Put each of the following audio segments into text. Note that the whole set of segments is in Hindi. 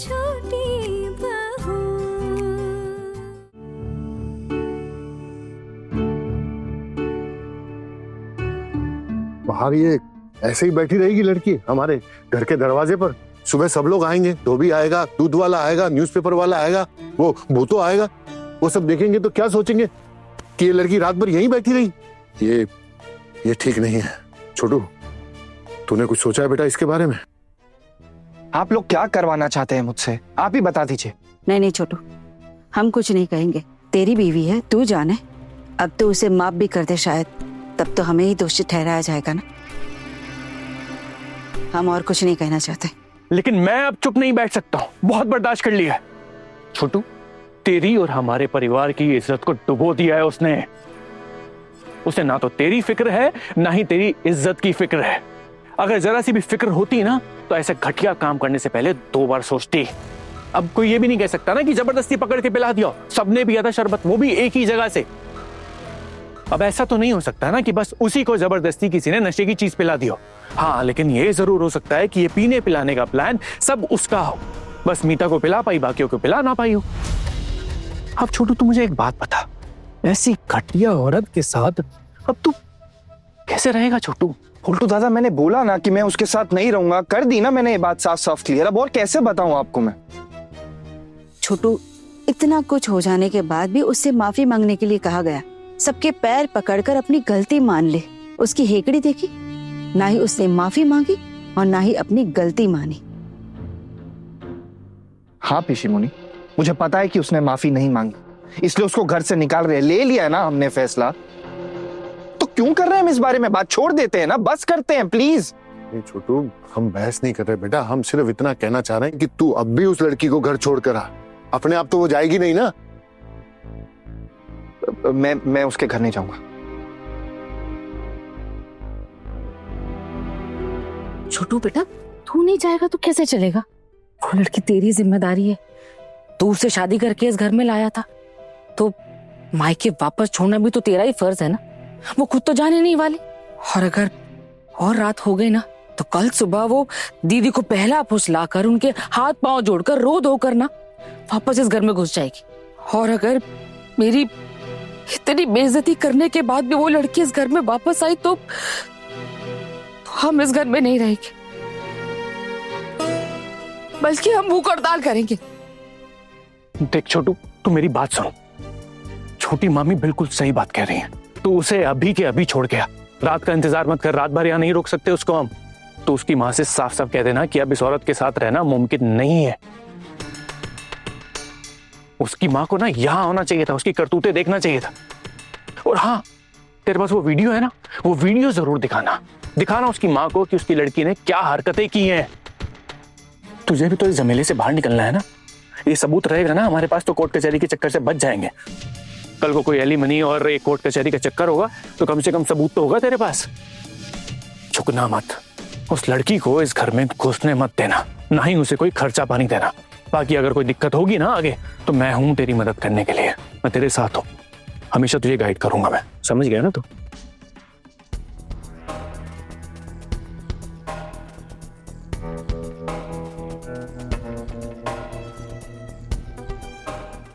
छोटी बहू। बाहर ये ऐसे ही बैठी रहेगी लड़की हमारे घर के दरवाजे पर? सुबह सब लोग आएंगे, धोबी आएगा, दूध वाला आएगा, न्यूज़पेपर वाला आएगा, वो भूतो आएगा, वो सब देखेंगे तो क्या सोचेंगे कि ये लड़की रात भर यहीं बैठी रही। ये ठीक नहीं है। छोटू, तूने कुछ सोचा है बेटा इसके बारे में? आप लोग क्या करवाना चाहते हैं मुझसे, आप ही बता दीजिए। नहीं नहीं छोटू, हम कुछ नहीं कहेंगे। तेरी बीवी है, तू जाने। अब तो उसे माफ भी कर दे शायद, तब तो हमें ही दोषी ठहराया जाएगा ना। हम और कुछ नहीं कहना चाहते। लेकिन मैं अब चुप नहीं बैठ सकता हूँ, बहुत बर्दाश्त कर लिया है। छोटू, तेरी और हमारे परिवार की इज्जत को डुबो दिया है उसने। उसे ना तो तेरी फिक्र है, ना ही तेरी इज्जत की फिक्र है। अगर जरा सी भी फिक्र होती ना तो ऐसे घटिया काम करने से पहले 2 बार सोचती। अब कोई ये भी नहीं कह सकता ना कि जबरदस्ती पकड़ के पिला दिया। सबने पिया था शरबत, वो भी एक ही जगह से। अब ऐसा तो नहीं हो सकता ना कि बस उसी को जबरदस्ती किसी ने नशे की चीज पिला दी हो। हाँ, लेकिन ये जरूर हो सकता है कि ये पीने पिलाने का प्लान सब उसका हो। बस मीता को पिला पाई, बाकियों को पिला ना पाई हो। अब छोटू, तू मुझे एक बात बता, ऐसी घटिया औरत के साथ अब तू कैसे रहेगा? छोटू, उल्टू दादा, मैंने बोला ना कि मैं उसके साथ नहीं रहूंगा। कर दी ना मैंने ये बात साफ साफ क्लियर। अब और कैसे बताऊं आपको मैं? छोटू, इतना कुछ हो जाने के बाद भी उससे माफी मांगने के लिए कहा गया। सबके पैर पकड़कर अपनी गलती मान ले। उसकी हेकड़ी देखी, ना ही उसने माफी मांगी और ना ही अपनी गलती मानी। हाँ पीसी मुनि, मुझे पता है कि उसने माफी नहीं मांगी, इसलिए उसको घर से निकाल रहे। ले लिया है ना हमने फैसला, तो क्यों कर रहे हैं हम इस बारे में बात? छोड़ देते हैं ना, बस करते हैं प्लीज। नहीं छोटू, हम बहस नहीं कर रहे बेटा, हम सिर्फ इतना कहना चाह रहे हैं कि तू अब भी उस लड़की को घर छोड़कर आ। अपने आप तो वो जाएगी नहीं ना। मैं उसके घर नहीं जाऊंगा। छोटू बेटा, तू नहीं जाएगा तो कैसे चलेगा? वो लड़की तेरी जिम्मेदारी है। तू उसे शादी करके इस घर में लाया था, तो मायके वापस छोड़ना भी तो तेरा ही फर्ज है ना। वो खुद तो जाने नहीं वाली, और अगर और रात हो गई ना तो कल सुबह वो दीदी को पहला फुसलाकर उनके हाथ पांव जोड़कर रो धो कर ना वापस इस घर में घुस जाएगी। और अगर मेरी इतनी बेइज्जती करने के बाद भी वो लड़की इस घर में वापस आई तो हम इस घर में नहीं रहेंगे, बल्कि हम भूख हड़ताल करेंगे। देख छोटू, तू मेरी बात सुन। छोटी मामी बिल्कुल सही बात कह रही है। तू उसे अभी के अभी छोड़ गया। रात का इंतजार मत कर, रात भर यहाँ नहीं रोक सकते उसको हम। तो उसकी माँ से साफ साफ कह देना कि अब इस औरत के साथ रहना मुमकिन नहीं है। उसकी माँ को ना यहाँ होना चाहिए था, उसकी करतूतें देखना चाहिए था। और हाँ, तेरे पास वो वीडियो है ना, वो वीडियो जरूर दिखाना उसकी माँ को कि उसकी लड़की ने क्या हरकतें की हैं। तुझे भी तो इस झमेले से बाहर निकलना है ना। ये सबूत रहेगा ना हमारे पास तो कोर्ट कचहरी के चक्कर से बच जाएंगे। कल को कोई एलिमनी और एक कोर्ट कचहरी का चक्कर होगा तो कम से कम सबूत तो होगा तेरे पास। झुकना मत, उस लड़की को इस घर में घुसने मत देना, ना ही उसे कोई खर्चा पानी देना। बाकी अगर कोई दिक्कत होगी ना आगे तो मैं हूं तेरी मदद करने के लिए। मैं तेरे साथ हूं, हमेशा तुझे गाइड करूंगा मैं। समझ गया ना तू?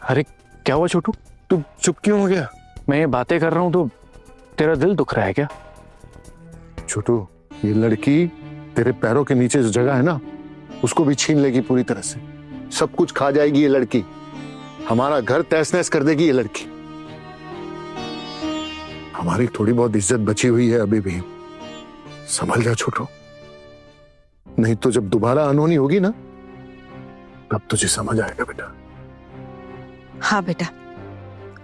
अरे क्या हुआ छोटू, तू चुप क्यों हो गया? मैं ये बातें कर रहा हूं तो तेरा दिल दुख रहा है क्या? छोटू, ये लड़की तेरे पैरों के नीचे जो जगह है ना उसको भी छीन लेगी पूरी तरह से। सब कुछ खा जाएगी ये लड़की, हमारा घर तहस नहस कर देगी ये लड़की। हमारी थोड़ी बहुत इज्जत बची हुई है अभी भी, संभल जा छोटू, नहीं तो जब दोबारा अनहोनी होगी ना तब तुझे समझ आएगा बेटा। हाँ बेटा,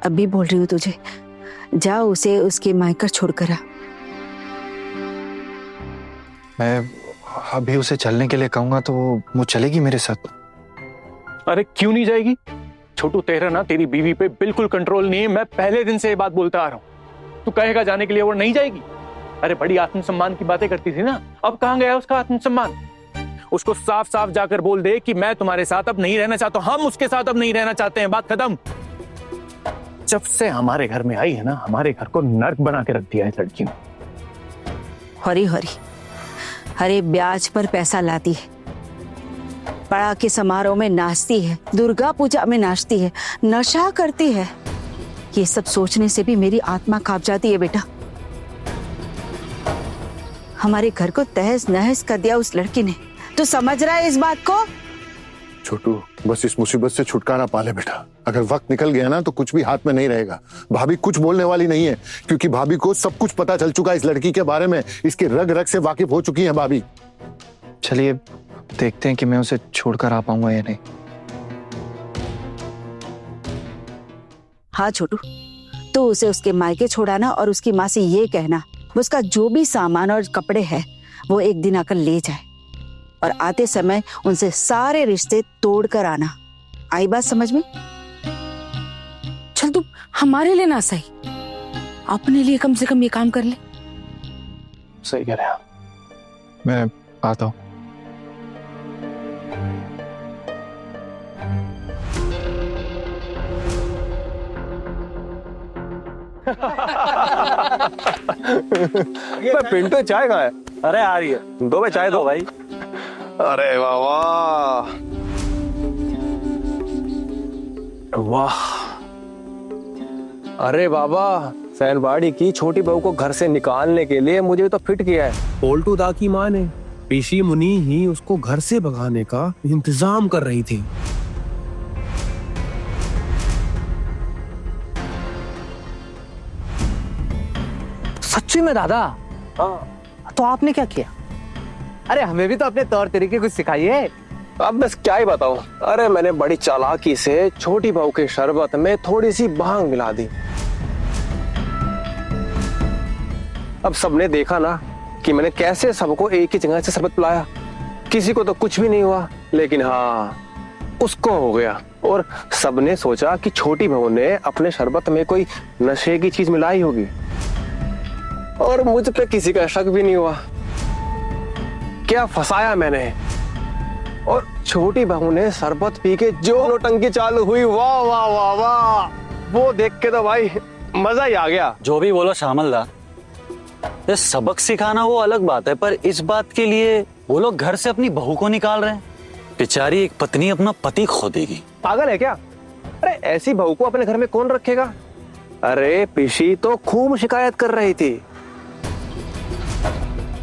अभी बोल रही हूँ तुझे, जा उसे उसके मायका छोड़कर आ। मैं अभी उसे चलने के लिए कहूंगा तो वो चलेगी मेरे साथ? अरे क्यों नहीं जाएगी छोटू? तेरा ना तेरी बीवी पे बिल्कुल कंट्रोल नहीं है। मैं पहले दिन से ये बात बोलता आ रहा हूं। तू कहेगा जाने के लिए वो नहीं जाएगी? अरे बड़ी आत्मसम्मान की बातें करती थी ना, अब कहां गया उसका आत्मसम्मान? उसको साफ साफ जाकर बोल दे कि मैं तुम्हारे साथ अब नहीं रहना चाहता, हम उसके साथ अब नहीं रहना चाहते हैं। बात खत्म। जब से हमारे घर में आई है ना, हमारे घर को नर्क बना के रख दिया है लड़की ने। हरी हरी, अरे ब्याज पर पैसा लाती है। पड़ाके समारोह में नाचती है, दुर्गा पूजा में नाचती है, नशा करती है। ये सब सोचने से भी मेरी आत्मा कांप जाती है बेटा। हमारे घर को तहस नहस कर दिया उस लड़की ने। तू समझ रहा है इस बात को? छोटू, बस इस मुसीबत से छुटकारा पा ले बेटा। अगर वक्त निकल गया ना तो कुछ भी हाथ में नहीं रहेगा। भाभी कुछ बोलने वाली नहीं है, क्योंकि भाभी को सब कुछ पता चल चुका है इस लड़की के बारे में। इसके रग रग से वाकिफ हो चुकी है भाभी। चलिए देखते हैं कि मैं उसे छोड़कर आ पाऊंगा या नहीं। हाँ छोटू, तो उसे उसके मायके छोड़ाना और उसकी माँ से ये कहना उसका जो भी सामान और कपड़े हैं वो एक दिन आकर ले जाए, और आते समय उनसे सारे रिश्ते तोड़ कर आना। आई बात समझ में? चल तू हमारे लिए ना सही, अपने लिए कम से कम ये काम कर ले। सही कह रहे हैं। मैं आता हूँ। पिंटू चाय कहाँ है? अरे आ रही है, दो चाय दो भाई। अरे वाह वाह वाह। अरे बाबा, सैनबाड़ी की छोटी बहू को घर से निकालने के लिए मुझे तो फिट किया है। पोल्टू दा की माँ ने पेशी मुनि ही उसको घर से भगाने का इंतजाम कर रही थी। सच्ची में दादा? हाँ। तो आपने क्या किया? अरे हमें भी तो अपने तौर तरीके कुछ सिखाइए। अब बस क्या ही बताऊं। अरे मैंने बड़ी चालाकी से छोटी बहू के शरबत में थोड़ी सी भांग मिला दी। अब सबने देखा ना कि मैंने कैसे सबको एक ही जगह से शरबत पिलाया। किसी को तो कुछ भी नहीं हुआ, लेकिन हाँ उसको हो गया। और सबने सोचा कि छोटी बहू ने अपने शरबत में कोई नशे की चीज मिलाई होगी, और मुझ पे किसी का शक भी नहीं हुआ। क्या फंसाया मैंने। और छोटी बहू ने शरबत पी के जो नौटंकी चालू हुई, वाह वाह वाह वाह, वो देख के तो भाई मजा ही आ गया। जो भी बोलो श्यामल दा, ये सबक सिखाना वो अलग बात है, पर इस बात के लिए वो लोग घर से अपनी बहू को निकाल रहे हैं। बेचारी एक पत्नी अपना पति खो देगी। पागल है क्या? अरे ऐसी बहू को अपने घर में कौन रखेगा? अरे पिशी तो खूब शिकायत कर रही थी,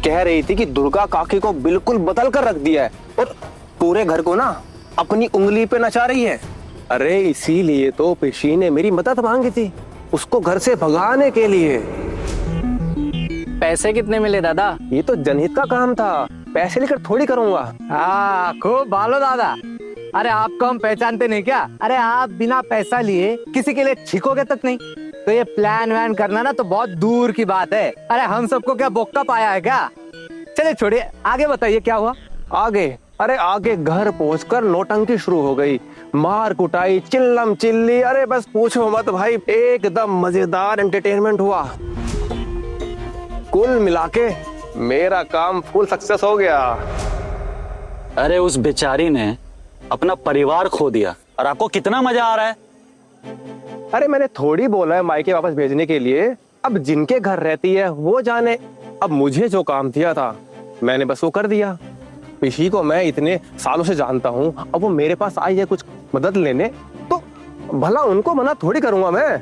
कह रही थी कि दुर्गा काकी को बिल्कुल बदल कर रख दिया है और पूरे घर को ना अपनी उंगली पे नचा रही है। अरे इसीलिए तो पिशी ने मेरी मदद मांगी थी, उसको घर से भगाने के लिए। पैसे कितने मिले दादा? ये तो जनहित का काम था, पैसे लेकर थोड़ी करूंगा। हाँ खूब भालो दादा। अरे आपको हम पहचानते नहीं क्या? अरे आप बिना पैसा लिए किसी के लिए छिकोगे तक नहीं। तो ये प्लान वैन करना ना तो बहुत दूर की बात है। अरे हम सबको क्या बोक्का पाया है क्या? चलिए छोड़िए, आगे बताइए क्या हुआ? आगे? अरे आगे घर पहुंचकर नौटंकी शुरू हो गई, मार कुटाई, चिल्लम चिल्ली। अरे बस पूछो मत भाई, एकदम मजेदार एंटरटेनमेंट हुआ। कुल मिलाके मेरा काम फुल सक्सेस हो गया। अरे उस बेचारी ने अपना परिवार खो दिया और आपको कितना मजा आ रहा है। अरे मैंने थोड़ी बोला है मायके वापस भेजने के लिए। अब जिनके घर रहती है वो जाने। अब मुझे जो काम दिया था मैंने बस वो कर दिया। पिशी को मैं इतने सालों से जानता हूँ, अब वो मेरे पास आई है कुछ मदद लेने, तो भला उनको मना थोड़ी करूंगा मैं।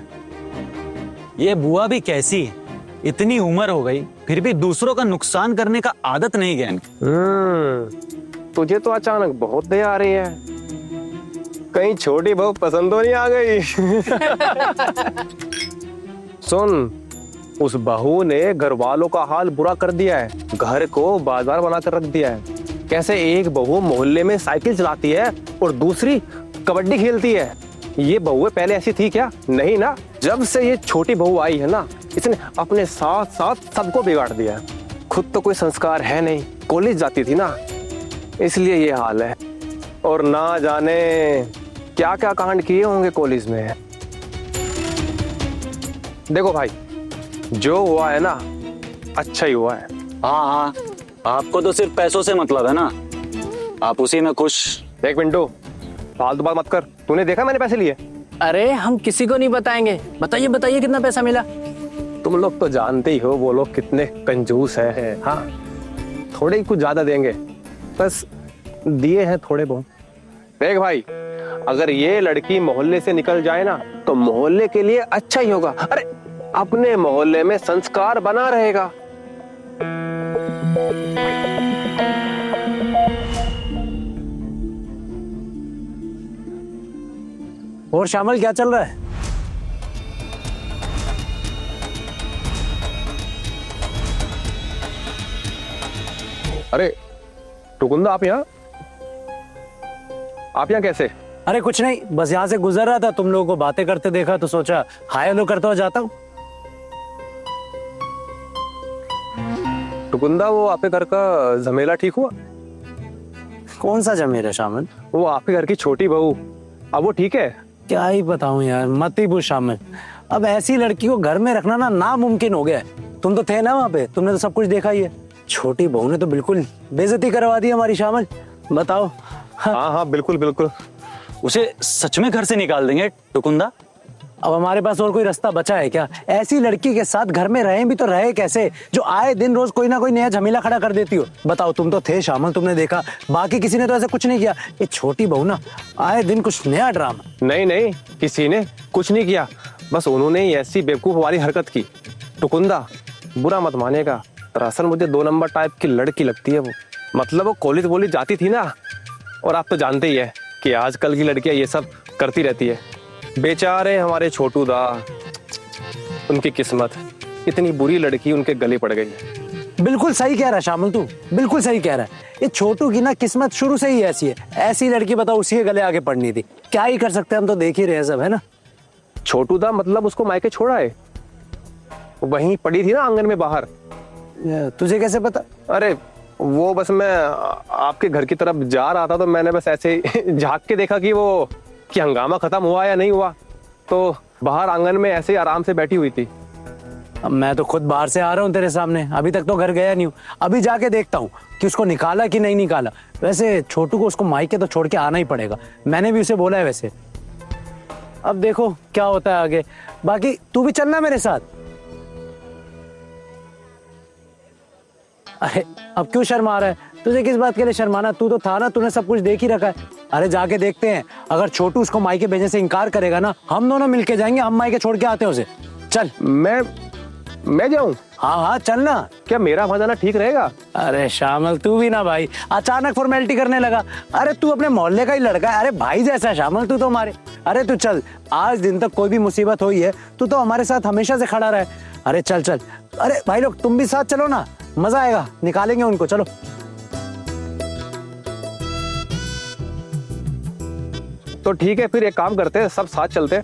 ये बुआ भी कैसी है, इतनी उम्र हो गई फिर भी दूसरों का नुकसान करने का आदत नहीं गया इनकी। तुझे तो अचानक बहुत दया आ रही है, कहीं छोटी बहू पसंद तो नहीं आ गई? सुन, उस बहू ने घर वालों का हाल बुरा कर दिया है, घर को बाजार बनाकर रख दिया है। कैसे एक बहू मोहल्ले में साइकिल चलाती है और दूसरी कबड्डी खेलती है। ये बहुएं पहले ऐसी थी क्या? नहीं ना। जब से ये छोटी बहू आई है ना, इसने अपने साथ साथ सबको बिगाड़ दिया। खुद तो कोई संस्कार है नहीं, कॉलेज जाती थी ना, इसलिए ये हाल है। और ना जाने क्या क्या कांड किए होंगे कॉलेज में। देखो भाई, जो हुआ है ना अच्छा ही हुआ है। हाँ हाँ, आपको तो सिर्फ पैसों से मतलब है ना, आप उसी में खुश। एक मिनटू, फालतू बात मत कर। तूने देखा मैंने पैसे लिए? अरे हम किसी को नहीं बताएंगे। बताइए बताइए कितना पैसा मिला? तुम लोग तो जानते ही हो वो लोग कितने कंजूस है। हाँ, थोड़े ही कुछ ज्यादा देंगे, बस दिए हैं थोड़े बहुत। देख भाई, अगर ये लड़की मोहल्ले से निकल जाए ना तो मोहल्ले के लिए अच्छा ही होगा। अरे अपने मोहल्ले में संस्कार बना रहेगा। और श्यामल क्या चल रहा है? अरे टुकुंदा, आप यहाँ कैसे? अरे कुछ नहीं, बस यहाँ से गुजर रहा था, तुम लोगों को बातें करते देखा तो सोचा हाय हेलो करता हुआ जाता हूँ। टुकुंदा, वो आपके घर का झमेला ठीक हुआ? कौन सा जमेर है शामिल? वो आपके घर की छोटी बहू, अब वो ठीक है? क्या ही बताऊं यार, मत ही पूछ शामिल। अब ऐसी लड़की को घर में रखना ना नामुमकिन हो गया है। तुम तो थे ना वहाँ पे, तुमने तो सब कुछ देखा ही है। छोटी बहू ने तो बिल्कुल बेइज्जती करवा दी हमारी शामिल। बताओ। हाँ हाँ बिल्कुल बिल्कुल। उसे सच में घर से निकाल देंगे टुकुंदा? अब हमारे पास और कोई रास्ता बचा है क्या? ऐसी लड़की के साथ घर में रहे भी तो रहे कैसे, जो आए दिन रोज कोई ना कोई नया झमेला खड़ा कर देती हो? बताओ, तुम तो थे शामिल, तुमने देखा, बाकी किसी ने तो ऐसा कुछ नहीं किया। ये छोटी बहू ना आए दिन कुछ नया ड्रामा। नहीं नहीं, किसी ने कुछ नहीं किया, बस उन्होंने ही ऐसी बेवकूफ वाली हरकत की। टुकुंदा, बुरा मत मानेगा, दरअसल मुझे 2 नंबर टाइप की लड़की लगती है वो। मतलब वो कॉलेज वॉलेज जाती थी ना, और आप तो जानते ही है कि आजकल की लड़कियां ये सब करती रहती है। बेचारे हमारे छोटू दा, उनकी किस्मत, इतनी बुरी लड़की उनके गले पड़ गई। बिल्कुल सही कह रहा है शामिल, तू बिल्कुल सही कह रहा है। ये छोटू की ना किस्मत शुरू से ही ऐसी है। ऐसी लड़की बताओ उसी के गले आगे पड़नी थी। क्या ही कर सकते हैं, हम तो देख ही रहे हैं सब, है ना। छोटू दा मतलब उसको मायके छोड़ा है? वहीं पड़ी थी ना आंगन में बाहर। तुझे कैसे पता? अरे वो बस मैं आपके घर की तरफ जा रहा था तो मैंने बस ऐसे झांक के देखा कि हंगामा खत्म हुआ या नहीं हुआ, तो बाहर आंगन में ऐसे ही आराम से बैठी हुई थी। अब मैं तो खुद बाहर से आ रहा हूँ तेरे सामने, अभी तक तो घर गया नहीं हूँ। अभी जाके देखता हूँ कि उसको निकाला कि नहीं निकाला। वैसे छोटू को उसको मायके तो छोड़ के आना ही पड़ेगा, मैंने भी उसे बोला है वैसे। अब देखो क्या होता है आगे। बाकी तू भी चलना मेरे साथ। अरे अब क्यों शर्मा रहा है? तुझे किस बात के लिए शर्माना? तू तो था ना, तूने सब कुछ देख ही रखा है। अरे जाके देखते हैं, अगर छोटू उसको मायके भेजने से इनकार करेगा ना, हम दोनों मिलके जाएंगे, हम मायके छोड़ के आते हैं उसे। चल। मैं जाऊं? हाँ हाँ चलना। क्या मेरा वहां जाना ठीक रहेगा? अरे शामिल तू भी ना भाई, अचानक फॉर्मेलिटी करने लगा। अरे तू अपने मोहल्ले का ही लड़का है, अरे भाई जैसा शामिल तू तो हमारे। अरे तू चल, आज दिन तक कोई भी मुसीबत हुई है तू तो हमारे साथ हमेशा से खड़ा रहा है। अरे चल चल। अरे भाई लोग तुम भी साथ चलो ना, मजा आएगा, निकालेंगे उनको। चलो तो ठीक है, फिर एक काम करते हैं, सब साथ चलते हैं।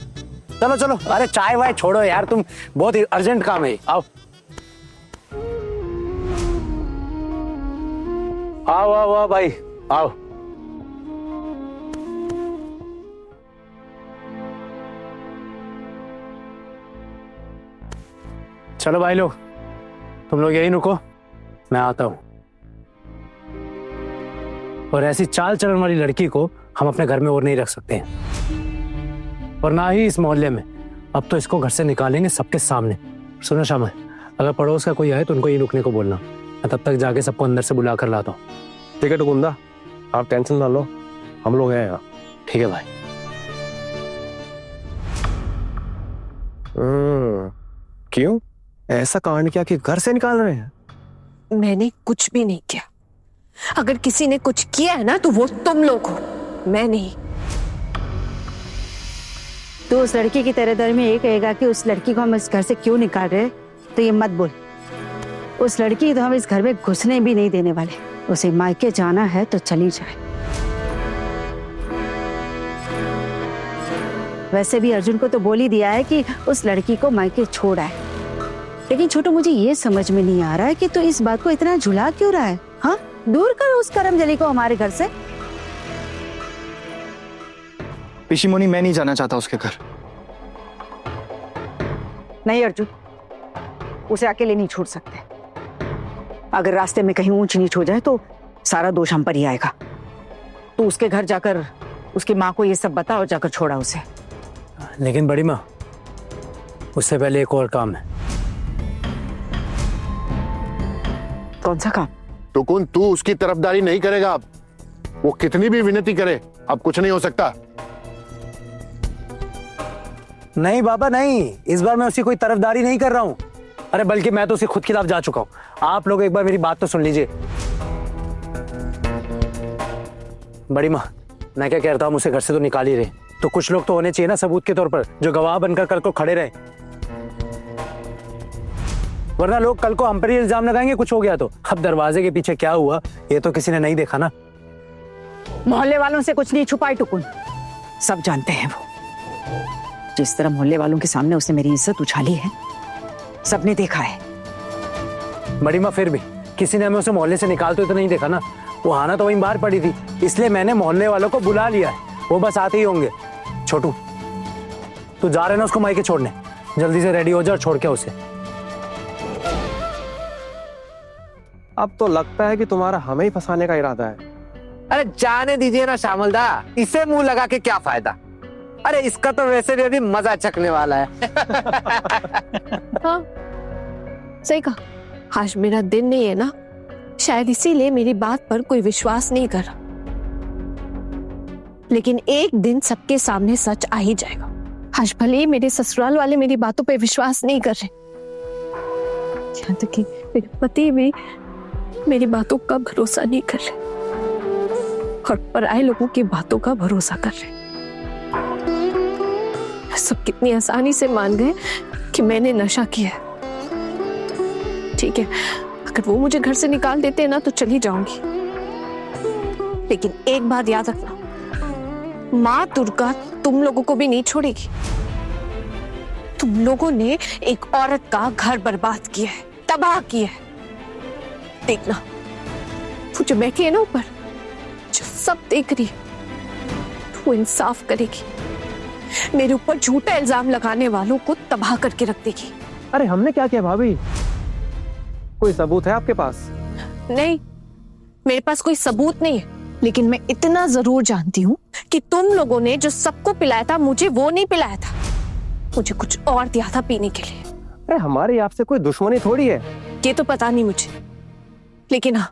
चलो चलो। अरे चाय वाय छोड़ो यार, तुम बहुत ही अर्जेंट काम है। आओ आओ आओ आओ भाई आओ। चलो भाई लोग, तुम लोग यही रुको, मैं आता हूं। और ऐसी चाल चलन वाली लड़की को हम अपने घर में और नहीं रख सकते हैं, और ना ही इस मोहल्ले में। अब तो इसको घर से निकालेंगे सबके सामने। सुनो शामिल, अगर पड़ोस का कोई आए तो उनको यही रुकने को बोलना। मैं तब तक जाके सबको अंदर से बुला कर लाता हूँ। ठीक है टुकुंदा, आप टेंशन ना लो, हम लोग हैं यहाँ। ठीक है भाई। क्यों ऐसा कांड किया कि घर से निकाल रहे हैं? मैंने कुछ भी नहीं किया। अगर किसी ने कुछ किया है ना तो वो तुम लोग हो, मैं नहीं। तो उस लड़की की तरह में ये कहेगा कि उस लड़की को हम इस घर से क्यों निकाल रहे हैं, तो ये मत बोल। उस लड़की तो हम इस घर में घुसने भी नहीं देने वाले। उसे मायके जाना है तो चली जाए। वैसे भी अर्जुन को तो बोल ही दिया है कि उस लड़की को मायके छोड़ा है। लेकिन छोटू, मुझे ये समझ में नहीं आ रहा है कि तू इस बात को इतना झुला क्यों रहा है? हाँ, दूर कर उस करमजली को हमारे घर से। पिशीमोनी, मैं नहीं जाना चाहता उसके घर। नहीं अर्जुन, उसे अकेले नहीं छोड़ सकते। अगर रास्ते में कहीं ऊंच नीच हो जाए तो सारा दोष हम पर ही आएगा। तो उसके घर जाकर उसकी माँ को ये सब बता और जाकर छोड़ा उसे। लेकिन बड़ी माँ, उससे पहले एक और काम है। कौन सा काम? तो कौन तू उसकी तरफदारी नहीं करेगा अब? वो कितनी भी विनती करे अब कुछ नहीं हो सकता। नहीं बाबा नहीं, इस बार मैं उसकी कोई तरफदारी नहीं कर रहा हूँ। अरे बल्कि मैं तो उसके खुद खिलाफ जा चुका हूँ। आप लोग एक बार मेरी बात तो सुन लीजिए। बड़ी माँ, मैं क्या कहता हूँ, उसे घर से तो निकाल ही रहे, तो कुछ लोग तो होने चाहिए ना सबूत के तौर पर, जो गवाह बनकर कल को खड़े रहे। वरना लोग कल को हम पर ही इल्जाम लगाएंगे कुछ हो गया तो। अब दरवाजे के पीछे क्या हुआ ये तो किसी ने नहीं देखा ना। मोहल्ले वालों से कुछ नहीं छुपाई टुकुन, सब जानते हैं वो। जिस तरह मोहल्ले वालों के सामने उसने मेरी इज्जत उछाली है, सबने देखा है। बड़ी माँ फिर भी किसी ने हमें उसे मोहल्ले से निकालते तो नहीं देखा ना। वो आना तो वहीं बाहर पड़ी थी, इसलिए मैंने मोहल्ले वालों को बुला लिया है, वो बस आते ही होंगे। छोटू तू जा रहे ना उसको मायके छोड़ने, जल्दी से रेडी हो जा और छोड़ के उसे। अब तो लगता है कि तुम्हारा हमें ही फंसाने का इरादा है। अरे जाने दीजिए ना श्यामलदा, इसे मुंह लगा के क्या फायदा। अरे इसका तो वैसे भी अभी मजा चखने वाला है। हाँ सही कहा, आज मेरा दिन नहीं है ना, शायद इसीलिए मेरी बात पर कोई विश्वास नहीं कर रहा। लेकिन एक दिन सबके सामने सच आ ही जाएगा। आज भले ही मेरे ससुराल वाले मेरी बातों पे विश्वास नहीं कर रहे, यहाँ तक कि मेरे पति भी मेरी बातों का भरोसा नहीं कर रहे और पराये लोगों की बातों का भरोसा कर रहे। सब कितनी आसानी से मान गए कि मैंने नशा किया। ठीक है, अगर वो मुझे घर से निकाल देते ना तो चली जाऊंगी, लेकिन एक बात याद रखना, माँ दुर्गा तुम लोगों को भी नहीं छोड़ेगी। तुम लोगों ने एक औरत का घर बर्बाद किया है, तबाह किया है। देखना वो जो बैठी है ना ऊपर, जो सब देख रही है, वो इंसाफ करेगी। मेरे ऊपर झूठा इल्जाम लगाने वालों को तबाह करके रख देगी। अरे हमने क्या किया भाभी? कोई सबूत है आपके पास? नहीं, मेरे पास कोई सबूत नहीं है, लेकिन मैं इतना जरूर जानती हूँ कि तुम लोगों ने जो सबको पिलाया था, मुझे वो नहीं पिलाया था, मुझे कुछ और दिया था पीने के लिए। अरे हमारी आपसे कोई दुश्मनी थोड़ी है। ये तो पता नहीं मुझे, लेकिन हाँ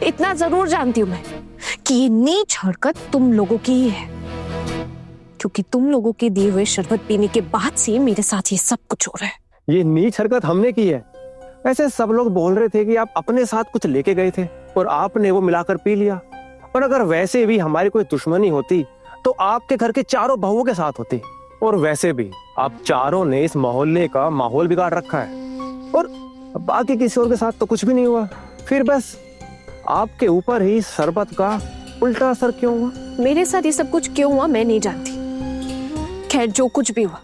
इतना जरूर जानती हूँ मैं कि ये नीच हरकत तुम लोगों की ही है, क्योंकि तुम लोगों के दिए हुए शरबत पीने के बाद से मेरे साथ ये सब कुछ हो रहा है। ये नीच हरकत हमने की है। ऐसे सब लोग बोल रहे थे कि आप अपने साथ कुछ लेके गए थे और आपने वो मिलाकर पी लिया। और अगर वैसे भी हमारी कोई दुश्मनी होती तो आपके घर के चारों बहुओं के साथ होती। और वैसे भी आप चारों ने इस मोहल्ले का माहौल बिगाड़ रखा है और बाकी किसी और के साथ तो कुछ भी नहीं हुआ। फिर बस आपके ऊपर ही शरबत का उल्टा असर क्यों हुआ? मेरे साथ ये सब कुछ क्यों हुआ मैं नहीं जानती। खैर जो कुछ भी हुआ,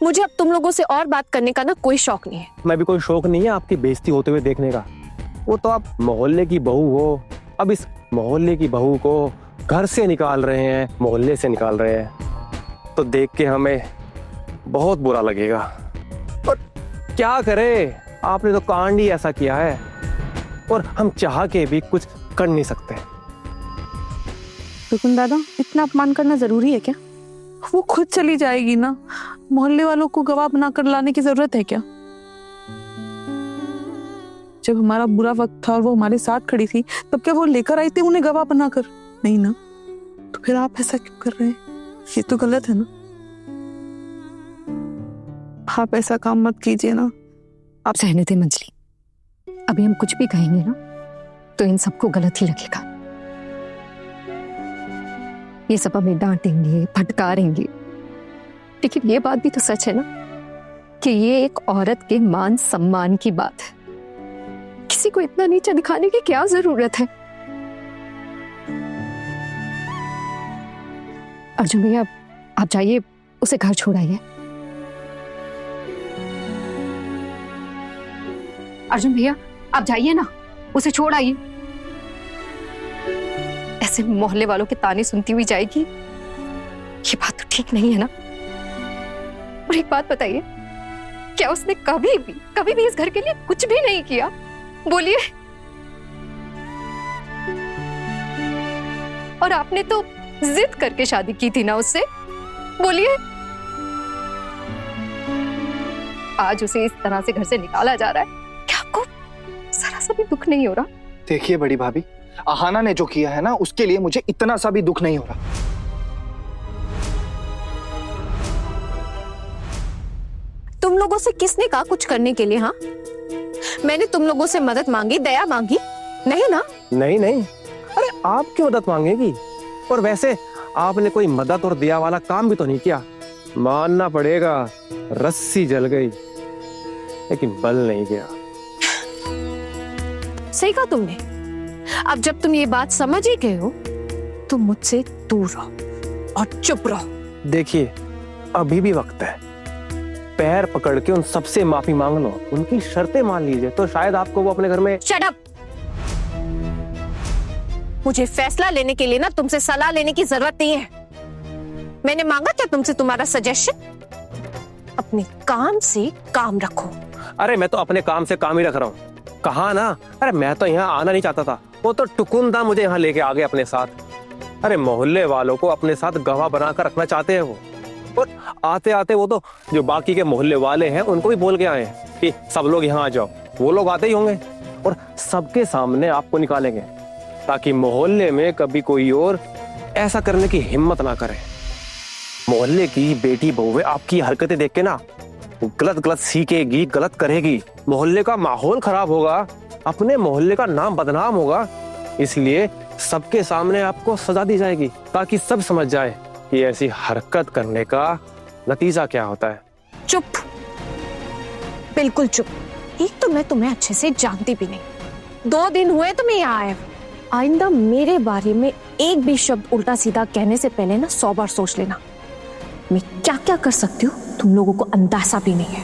मुझे अब तुम लोगों से और बात करने का ना कोई शौक नहीं है। मैं भी कोई शौक नहीं है आपकी बेइज्जती होते हुए देखने का। वो तो आप मोहल्ले की बहू हो, अब इस मोहल्ले की बहू को घर से निकाल रहे हैं, मोहल्ले से निकाल रहे हैं, तो देख के हमें बहुत बुरा लगेगा। और क्या करे, आपने तो कांड ही ऐसा किया है और हम चाह के भी कुछ कर नहीं सकते। टुकुन दादा, इतना अपमान करना जरूरी है क्या? वो खुद चली जाएगी ना, मोहल्ले वालों को गवाह बनाकर लाने की जरूरत है क्या? जब हमारा बुरा वक्त था और वो हमारे साथ खड़ी थी, तब क्या वो लेकर आई थी उन्हें गवाह बनाकर? नहीं ना, तो फिर आप ऐसा क्यों कर रहे हैं? ये तो गलत है ना। आप ऐसा काम मत कीजिए ना। आप सहने थे मंजली, अभी हम कुछ भी कहेंगे ना तो इन सबको गलत ही लगेगा। ये सब हमें डांटेंगे, फटकारेंगे, लेकिन ये बात भी तो सच है ना कि ये एक औरत के मान सम्मान की बात है। किसी को इतना नीचा दिखाने की क्या जरूरत है? अर्जुन भैया आप जाइए, उसे घर छोड़ाइए। अर्जुन भैया आप जाइए ना, उसे छोड़ आइए। ऐसे मोहल्ले वालों के ताने सुनती हुई जाएगी, ये बात तो ठीक नहीं है ना। और एक बात बताइए, क्या उसने कभी भी इस घर के लिए कुछ भी नहीं किया? बोलिए। और आपने तो जिद करके शादी की थी ना उससे, बोलिए। आज उसे इस तरह से घर से निकाला जा रहा है, क्या आपको जरा सा भी दुख नहीं हो रहा? देखिए बड़ी भाभी, अहाना ने जो किया है ना, उसके लिए मुझे इतना सा भी दुख नहीं हो रहा। तुम लोगों से किसने कहा कुछ करने के लिए? हाँ, मैंने तुम लोगों से मदद मांगी, दया मांगी? नहीं ना? नहीं नहीं, अरे आप क्यों मदद मांगेगी? और वैसे आपने कोई मदद और दया वाला काम भी तो नहीं किया। मानना पड़ेगा, रस्सी जल गई लेकिन बल नहीं गया। सही कहा तुमने। अब जब तुम ये बात समझ ही गए हो तो मुझसे दूर रहो और चुप रहो। देखिए, अभी भी वक्त है, पैर पकड़ के उन सबसे माफी मांग लो, उनकी शर्तें मान लीजिए, तो शायद आपको वो अपने घर में। Shut up! मुझे फैसला लेने के लिए ना तुमसे सलाह लेने की जरूरत नहीं है। मैंने मांगा क्या तुमसे तुम्हारा सजेशन? अपने काम से काम रखो। अरे मैं तो अपने काम से काम ही रख रहा हूँ। कहा ना, अरे मैं तो यहाँ आना नहीं चाहता था, वो तो टुकुंदा मुझे यहाँ लेके आ गए अपने साथ। अरे मोहल्ले वालों को अपने साथ गवाह बनाकर रखना चाहते हैं वो, और आते आते वो तो जो बाकी के मोहल्ले वाले हैं उनको भी बोल के आए कि सब लोग यहाँ आ जाओ। वो लोग आते ही होंगे और सबके सामने आपको निकालेंगे, ताकि मोहल्ले में कभी कोई और ऐसा करने की हिम्मत ना करे। मोहल्ले की बेटी बहुएं आपकी हरकतें देख के ना गलत गलत सीखेगी, गलत करेगी, मोहल्ले का माहौल खराब होगा, अपने मोहल्ले का नाम बदनाम होगा। इसलिए सबके सामने आपको सजा दी जाएगी, ताकि सब समझ जाए कि ऐसी हरकत करने का नतीजा क्या होता है। चुप, बिल्कुल चुप। एक तो मैं तुम्हें अच्छे से जानती भी नहीं, 2 दिन हुए तुम्हें यहाँ आए। आइंदा मेरे बारे में एक भी शब्द उल्टा सीधा कहने से पहले ना 100 बार सोच लेना। मैं क्या क्या कर सकती हूँ तुम लोगों को अंदाजा भी नहीं है।